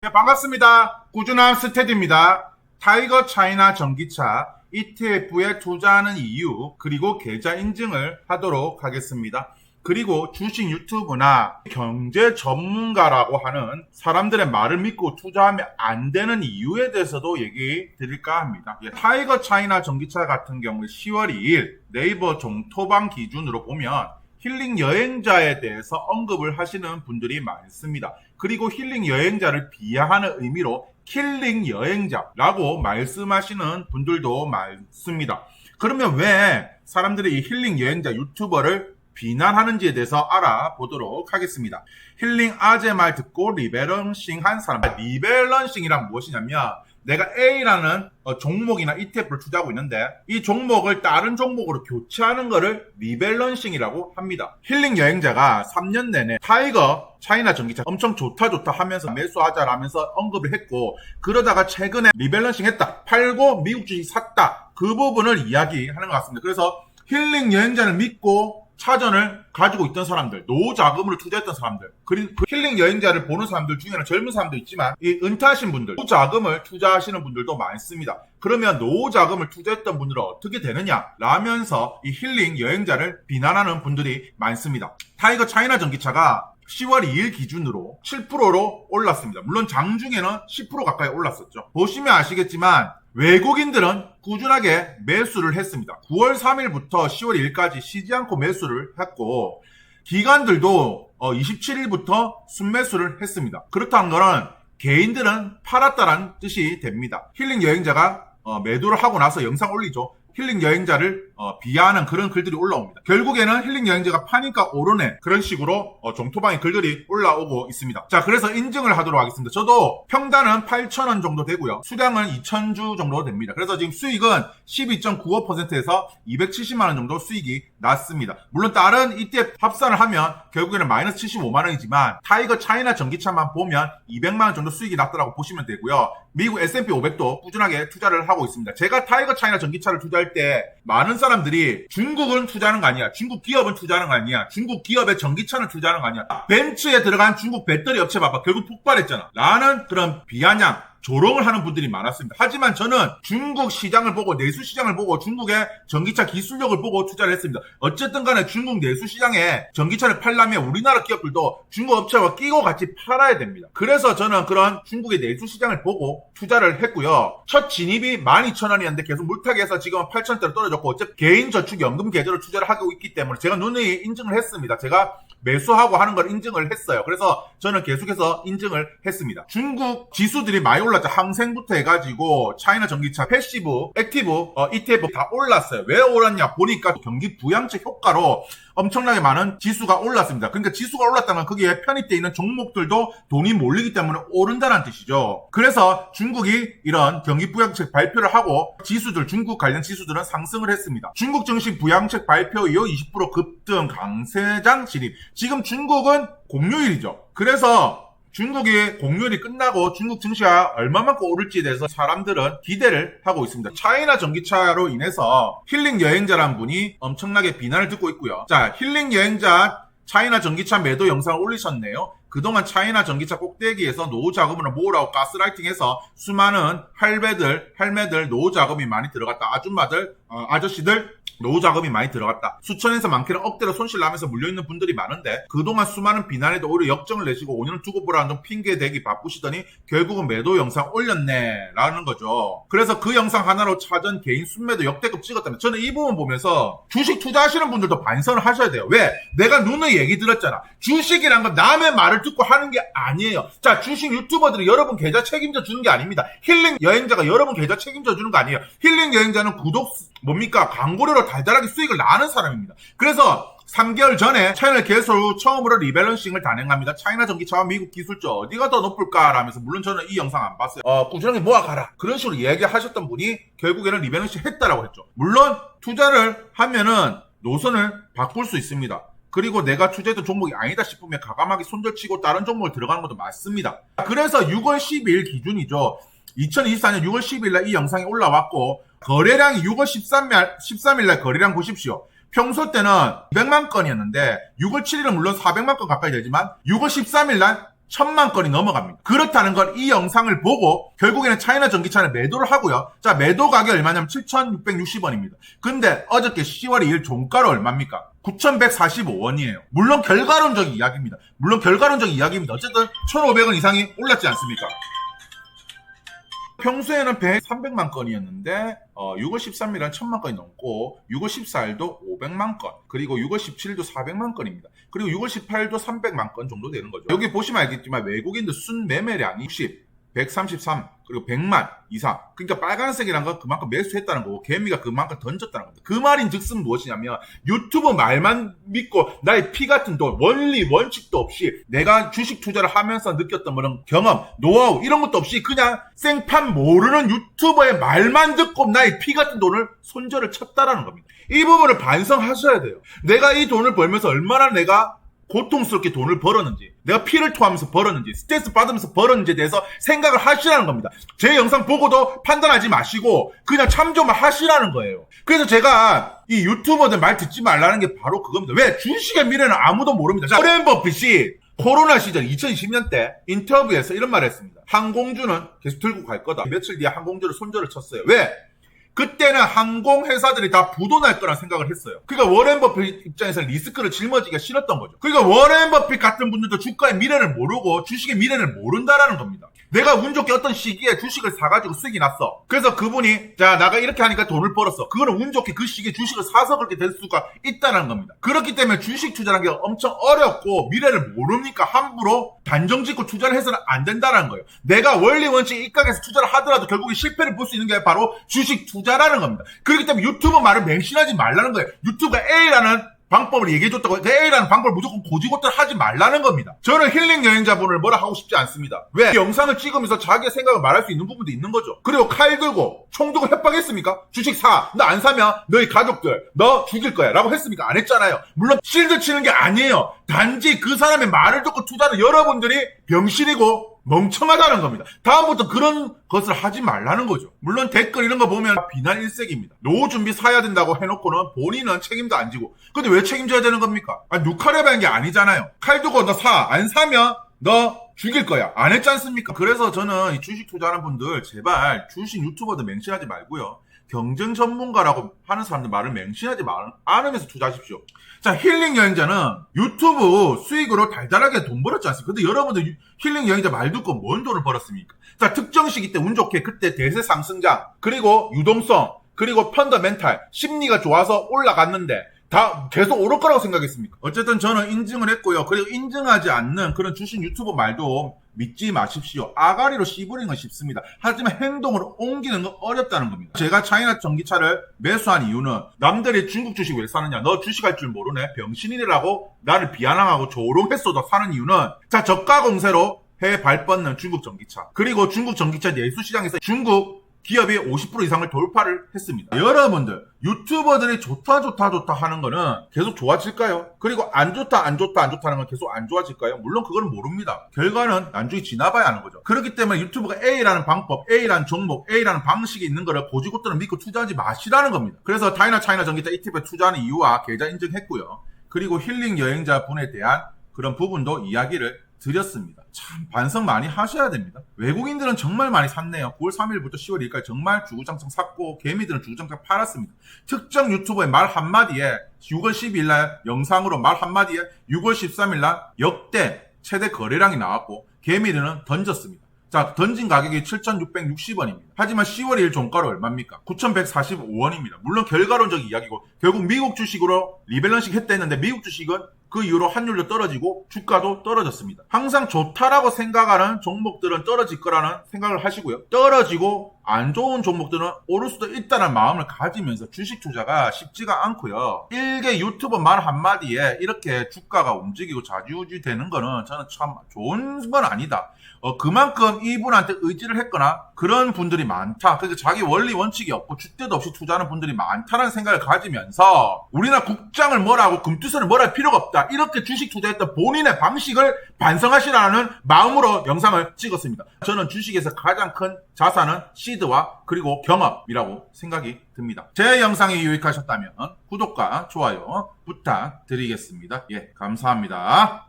네, 반갑습니다. 꾸준한 스테디입니다. 타이거 차이나 전기차 ETF에 투자하는 이유, 그리고 계좌 인증을 하도록 하겠습니다. 그리고 주식 유튜브나 경제 전문가라고 하는 사람들의 말을 믿고 투자하면 안 되는 이유에 대해서도 얘기 드릴까 합니다. 타이거 차이나 전기차 같은 경우에 10월 2일 네이버 종토방 기준으로 보면 힐링 여행자에 대해서 언급을 하시는 분들이 많습니다. 그리고 힐링 여행자를 비하하는 의미로 킬링 여행자라고 말씀하시는 분들도 많습니다. 그러면 왜 사람들이 이 힐링 여행자 유튜버를 비난하는지에 대해서 알아보도록 하겠습니다. 힐링 아재 말 듣고 리밸런싱 한 사람. 리밸런싱이란 무엇이냐면 내가 A라는 종목이나 ETF를 투자하고 있는데 이 종목을 다른 종목으로 교체하는 거를 리밸런싱이라고 합니다. 힐링 여행자가 3년 내내 타이거 차이나 전기차 엄청 좋다 하면서 매수하자라면서 언급을 했고, 그러다가 최근에 리밸런싱 했다, 팔고 미국 주식 샀다, 그 부분을 이야기하는 것 같습니다. 그래서 힐링 여행자를 믿고 차전을 가지고 있던 사람들, 노후 자금으로 투자했던 사람들, 그리고 그 힐링 여행자를 보는 사람들 중에는 젊은 사람도 있지만 이 은퇴하신 분들, 노후 자금을 투자하시는 분들도 많습니다. 그러면 노후 자금을 투자했던 분들은 어떻게 되느냐 라면서 이 힐링 여행자를 비난하는 분들이 많습니다. 타이거 차이나 전기차가 10월 2일 기준으로 7%로 올랐습니다. 물론 장중에는 10% 가까이 올랐었죠. 보시면 아시겠지만 외국인들은 꾸준하게 매수를 했습니다. 9월 3일부터 10월 2일까지 쉬지 않고 매수를 했고, 기관들도 27일부터 순매수를 했습니다. 그렇다는 것은 개인들은 팔았다라는 뜻이 됩니다. 힐링 여행자가 매도를 하고 나서 영상 올리죠. 힐링 여행자를 비하하는 그런 글들이 올라옵니다. 결국에는 힐링 여행자가 파니까 오르네, 그런 식으로 종토방에 글들이 올라오고 있습니다. 자, 그래서 인증을 하도록 하겠습니다. 저도 평단은 8,000원 정도 되고요, 수량은 2,000주 정도 됩니다. 그래서 지금 수익은 12.95%에서 270만원 정도 수익이 났습니다. 물론 다른 ETF 합산을 하면 결국에는 마이너스 75만원이지만 타이거 차이나 전기차만 보면 200만원 정도 수익이 났다고 보시면 되고요. 미국 S&P 500도 꾸준하게 투자를 하고 있습니다. 제가 타이거 차이나 전기차를 투자할 때 많은 사람들이 중국은 투자하는 거 아니야, 중국 기업은 투자하는 거 아니야, 중국 기업의 전기차는 투자하는 거 아니야, 벤츠에 들어간 중국 배터리 업체 봐봐, 결국 폭발했잖아 라는 그런 비아냥, 조롱을 하는 분들이 많았습니다. 하지만 저는 중국 시장을 보고, 내수 시장을 보고, 중국의 전기차 기술력을 보고 투자를 했습니다. 어쨌든 간에 중국 내수 시장에 전기차를 팔려면 우리나라 기업들도 중국 업체와 끼고 같이 팔아야 됩니다. 그래서 저는 그런 중국의 내수 시장을 보고 투자를 했고요. 첫 진입이 12,000원이었는데 계속 물타기 해서 지금 8,000원대로 떨어졌고, 어차피 개인 저축 연금 계좌로 투자를 하고 있기 때문에 제가 누누이 인증을 했습니다. 제가 매수하고 하는 걸 인증을 했어요. 그래서 저는 계속해서 인증을 했습니다. 중국 지수들이 많이 올랐죠. 항생부터 해가지고 차이나 전기차, 패시브, 액티브, ETF 다 올랐어요. 왜 올랐냐 보니까 경기 부양책 효과로 엄청나게 많은 지수가 올랐습니다. 그러니까 지수가 올랐다면 거기에 편입되어 있는 종목들도 돈이 몰리기 때문에 오른다는 뜻이죠. 그래서 중국이 이런 경기 부양책 발표를 하고 지수들, 중국 관련 지수들은 상승을 했습니다. 중국 증시 부양책 발표 이후 20% 급등, 강세장 진입. 지금 중국은 공휴일이죠. 그래서 중국이 공휴일이 끝나고 중국 증시가 얼마만큼 오를지에 대해서 사람들은 기대를 하고 있습니다. 차이나 전기차로 인해서 힐링 여행자란 분이 엄청나게 비난을 듣고 있고요. 자, 힐링 여행자 차이나 전기차 매도 영상을 올리셨네요. 그동안 차이나 전기차 꼭대기에서 노후 자금을 모으라고 가스라이팅해서 수많은 할매들 노후 자금이 많이 들어갔다. 아줌마들, 아저씨들 노후 자금이 많이 들어갔다. 수천에서 많게는 억대로 손실 나면서 물려있는 분들이 많은데 그동안 수많은 비난에도 오히려 역정을 내시고 5년을 두고 보라는 좀 핑계 대기 바쁘시더니 결국은 매도 영상 올렸네 라는 거죠. 그래서 그 영상 하나로 차전 개인 순매도 역대급 찍었다면 저는 이 부분 보면서 주식 투자하시는 분들도 반성을 하셔야 돼요. 왜? 내가 누누이 얘기 들었잖아. 주식이란 건 남의 말을 듣고 하는 게 아니에요. 자, 주식 유튜버들이 여러분 계좌 책임져 주는 게 아닙니다. 힐링 여행자가 여러분 계좌 책임져 주는 거 아니에요. 힐링 여행자는 광고료로 달달하게 수익을 나는 사람입니다. 그래서 3개월 전에 채널 개설 처음으로 리밸런싱을 단행합니다. 차이나 전기차와 미국 기술주 어디가 더 높을까 라면서, 물론 저는 이 영상 안 봤어요. 꾸준하게 모아가라 그런 식으로 얘기하셨던 분이 결국에는 리밸런싱 했다라고 했죠. 물론 투자를 하면은 노선을 바꿀 수 있습니다. 그리고 내가 투자했던 종목이 아니다 싶으면 과감하게 손절치고 다른 종목을 들어가는 것도 맞습니다. 그래서 6월 12일 기준이죠. 2024년 6월 10일 날 이 영상이 올라왔고, 거래량이 6월 13일 날 거래량 보십시오. 평소 때는 200만 건이었는데 6월 7일은 물론 400만 건 가까이 되지만 6월 13일 날 1000만 건이 넘어갑니다. 그렇다는 건 이 영상을 보고 결국에는 차이나 전기차를 매도를 하고요. 자, 매도 가격이 얼마냐면 7,660원입니다. 근데 어저께 10월 2일 종가로 얼마입니까? 9,145원이에요. 물론 결과론적인 이야기입니다. 어쨌든 1,500원 이상이 올랐지 않습니까? 평소에는 300만 건이었는데 6월 13일은 1000만 건이 넘고 6월 14일도 500만 건, 그리고 6월 17일도 400만 건입니다. 그리고 6월 18일도 300만 건 정도 되는 거죠. 여기 보시면 알겠지만 외국인들 순매매량이 60, 133, 그리고 100만 이상. 그러니까 빨간색이란 건 그만큼 매수했다는 거고 개미가 그만큼 던졌다는 겁니다. 그 말인즉슨 무엇이냐면 유튜브 말만 믿고 나의 피 같은 돈, 원리 원칙도 없이 내가 주식 투자를 하면서 느꼈던 그런 경험, 노하우 이런 것도 없이 그냥 생판 모르는 유튜버의 말만 듣고 나의 피 같은 돈을 손절을 쳤다라는 겁니다. 이 부분을 반성하셔야 돼요. 내가 이 돈을 벌면서 얼마나 내가 고통스럽게 돈을 벌었는지, 내가 피를 토하면서 벌었는지, 스트레스 받으면서 벌었는지에 대해서 생각을 하시라는 겁니다. 제 영상 보고도 판단하지 마시고 그냥 참조만 하시라는 거예요. 그래서 제가 이 유튜버들 말 듣지 말라는 게 바로 그겁니다. 왜? 주식의 미래는 아무도 모릅니다. 자, 워렌 버핏이 코로나 시절 2020년 때 인터뷰에서 이런 말을 했습니다. 항공주는 계속 들고 갈 거다. 며칠 뒤에 항공주를 손절을 쳤어요. 왜? 그때는 항공회사들이 다 부도날 거란 생각을 했어요. 그러니까 워렌 버핏 입장에서 리스크를 짊어지기가 싫었던 거죠. 그러니까 워렌 버핏 같은 분들도 주가의 미래를 모르고 주식의 미래를 모른다라는 겁니다. 내가 운 좋게 어떤 시기에 주식을 사가지고 수익이 났어. 그래서 그분이 자 나가 이렇게 하니까 돈을 벌었어. 그거는 운 좋게 그 시기에 주식을 사서 그렇게 될 수가 있다는 겁니다. 그렇기 때문에 주식 투자라는 게 엄청 어렵고 미래를 모르니까 함부로 단정 짓고 투자를 해서는 안 된다는 거예요. 내가 원리 원칙 입각해서 투자를 하더라도 결국에 실패를 볼 수 있는 게 바로 주식 투자라는 겁니다. 그렇기 때문에 유튜브 말을 맹신하지 말라는 거예요. 유튜브가 A라는 방법을 얘기해줬다고 그 A라는 방법을 무조건 고지고대로 하지 말라는 겁니다. 저는 힐링 여행자분을 뭐라 하고 싶지 않습니다. 왜? 영상을 찍으면서 자기의 생각을 말할 수 있는 부분도 있는 거죠. 그리고 칼 들고 총 들고 협박했습니까? 주식 사. 너 안 사면 너희 가족들 너 죽일 거야 라고 했습니까? 안 했잖아요. 물론 실드 치는 게 아니에요. 단지 그 사람의 말을 듣고 투자는 여러분들이 병신이고 멍청하다는 겁니다. 다음부터 그런 것을 하지 말라는 거죠. 물론 댓글 이런 거 보면 비난 일색입니다. 노후 준비 사야 된다고 해놓고는 본인은 책임도 안 지고. 근데 왜 책임져야 되는 겁니까? 아니, 누카레바인 게 아니잖아요. 칼 두고 너 사. 안 사면 너 죽일 거야. 안 했지 않습니까? 그래서 저는 이 주식 투자하는 분들 제발 주식 유튜버들 맹신하지 말고요. 경쟁 전문가라고 하는 사람들 말을 맹신하지 않으면서 투자하십시오. 자, 힐링 여행자는 유튜브 수익으로 달달하게 돈 벌었지 않습니까? 근데 여러분들 힐링 여행자 말 듣고 뭔 돈을 벌었습니까? 자, 특정 시기 때 운 좋게 그때 대세 상승장, 그리고 유동성, 그리고 펀더멘탈, 심리가 좋아서 올라갔는데 다 계속 오를 거라고 생각했습니까? 어쨌든 저는 인증을 했고요. 그리고 인증하지 않는 그런 주식 유튜버 말도 믿지 마십시오. 아가리로 씹으리는 건 쉽습니다. 하지만 행동으로 옮기는 건 어렵다는 겁니다. 제가 차이나 전기차를 매수한 이유는 남들이 중국 주식 왜 사느냐, 너 주식할 줄 모르네, 병신이라고 나를 비아냥하고 조롱했어도 사는 이유는 자 저가 공세로 해 발뻗는 중국 전기차, 그리고 중국 전기차 내수시장에서 중국 기업이 50% 이상을 돌파를 했습니다. 여러분들 유튜버들이 좋다 하는 거는 계속 좋아질까요? 그리고 안 좋다는 건 계속 안 좋아질까요? 물론 그건 모릅니다. 결과는 나중에 지나봐야 하는 거죠. 그렇기 때문에 유튜브가 A라는 방법, A라는 종목, A라는 방식이 있는 거를 고지고대로 믿고 투자하지 마시라는 겁니다. 그래서 차이나 전기차 ETF에 투자하는 이유와 계좌 인증했고요. 그리고 힐링 여행자 분에 대한 그런 부분도 이야기를 드렸습니다. 참 반성 많이 하셔야 됩니다. 외국인들은 정말 많이 샀네요. 9월 3일부터 10월 2일까지 정말 주구장창 샀고 개미들은 주구장창 팔았습니다. 특정 유튜버의 말 한마디에 6월 12일날 영상으로 말 한마디에 6월 13일날 역대 최대 거래량이 나왔고 개미들은 던졌습니다. 자, 던진 가격이 7,660원입니다. 하지만 10월 1일 종가로 얼마입니까? 9,145원입니다. 물론 결과론적 이야기고 결국 미국 주식으로 리밸런싱 했다했는데 미국 주식은 그 이후로 환율도 떨어지고 주가도 떨어졌습니다. 항상 좋다라고 생각하는 종목들은 떨어질 거라는 생각을 하시고요. 떨어지고 안 좋은 종목들은 오를 수도 있다는 마음을 가지면서 주식 투자가 쉽지가 않고요. 일개 유튜버 말 한마디에 이렇게 주가가 움직이고 좌지우지 되는 거는 저는 참 좋은 건 아니다. 그만큼 이분한테 의지를 했거나 그런 분들이 많다. 그러니까 자기 원리 원칙이 없고 줏대도 없이 투자하는 분들이 많다는 생각을 가지면서 우리나라 국장을 뭐라고 금투서를 뭐라 할 필요가 없다. 이렇게 주식 투자했던 본인의 방식을 반성하시라는 마음으로 영상을 찍었습니다. 저는 주식에서 가장 큰 자산은 시드와 그리고 경험이라고 생각이 듭니다. 제 영상이 유익하셨다면 구독과 좋아요 부탁드리겠습니다. 예, 감사합니다.